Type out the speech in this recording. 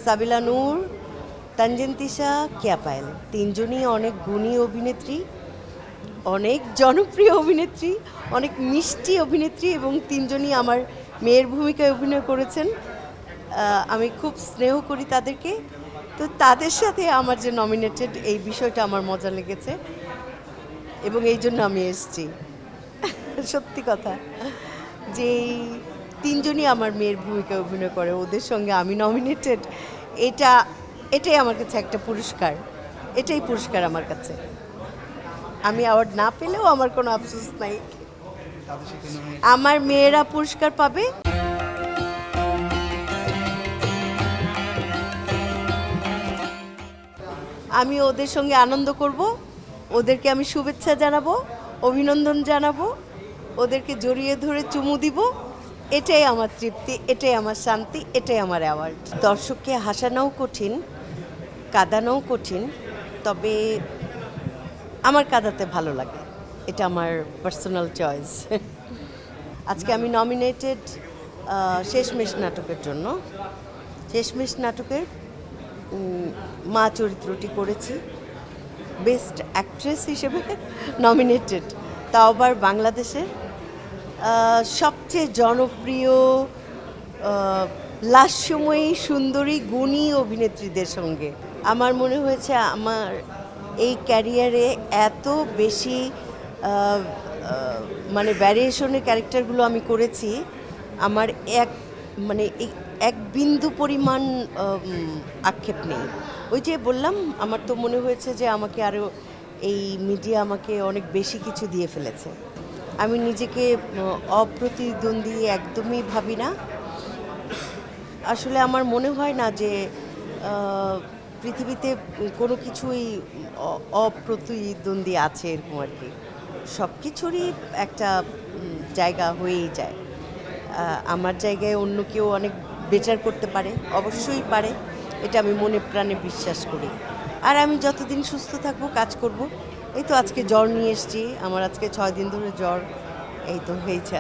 সাবিলা নূর, তানজিন তিশা, কেয়া পায়েল তিনজনই অনেক গুণী অভিনেত্রী, অনেক জনপ্রিয় অভিনেত্রী, অনেক মিষ্টি অভিনেত্রী এবং তিনজনই আমার মেয়ের ভূমিকায় অভিনয় করেছেন। আমি খুব স্নেহ করি তাদেরকে। তো তাদের সাথে আমার যে নমিনেটেড এই বিষয়টা আমার মজা লেগেছে এবং এই জন্য আমি এসেছি। সত্যি কথা যে এই তিনজনই আমার মেয়ের ভূমিকায় অভিনয় করে, ওদের সঙ্গে আমি নমিনেটেড, এটা এটাই আমার কাছে একটা পুরস্কার, এটাই পুরস্কার আমার কাছে। আমি অ্যাওয়ার্ড না পেলেও আমার কোনো আফসোস নাই, আমার মেয়েরা পুরস্কার পাবে। আমি ওদের সঙ্গে আনন্দ করব, ওদেরকে আমি শুভেচ্ছা জানাবো, অভিনন্দন জানাবো, ওদেরকে জড়িয়ে ধরে চুমু দিব। এটাই আমার তৃপ্তি, এটাই আমার শান্তি, এটাই আমার অ্যাওয়ার্ড। দর্শককে হাসানোও কঠিন, কাঁদানোও কঠিন, তবে আমার কাঁদাতে ভালো লাগে, এটা আমার পার্সোনাল চয়েস। আজকে আমি নমিনেটেড শেষমেশ নাটকের জন্য। শেষমেশ নাটকের মা চরিত্রটি করেছি, বেস্ট অ্যাক্ট্রেস হিসেবে নমিনেটেড, তাও আবার বাংলাদেশের সবচেয়ে জনপ্রিয় লাস্যময়ী সুন্দরী গুণী অভিনেত্রীদের সঙ্গে। আমার মনে হয়েছে আমার এই ক্যারিয়ারে এত বেশি মানে ভ্যারিয়েশনের ক্যারেক্টারগুলো আমি করেছি, আমার এক বিন্দু পরিমাণ আক্ষেপ নেই। ওই যে বললাম, আমার তো মনে হয়েছে যে আমাকে আরও এই মিডিয়া আমাকে অনেক বেশি কিছু দিয়ে ফেলেছে। আমি নিজেকে অপ্রতিদ্বন্দ্বী একদমই ভাবি না। আসলে আমার মনে হয় না যে পৃথিবীতে কোনো কিছুই অপ্রতিদ্বন্দ্বী আছে এরকম আর কি। সব কিছুরই একটা জায়গা হয়েই যায়। আমার জায়গায় অন্য কেউ অনেক বেটার করতে পারে, অবশ্যই পারে, এটা আমি মনে প্রাণে বিশ্বাস করি। আর আমি যতদিন সুস্থ থাকবো কাজ করব। এই তো আজকে জ্বর নিয়ে এসেছি, আমার আজকে 6 দিন ধরে জ্বর, এই তো হয়েছে।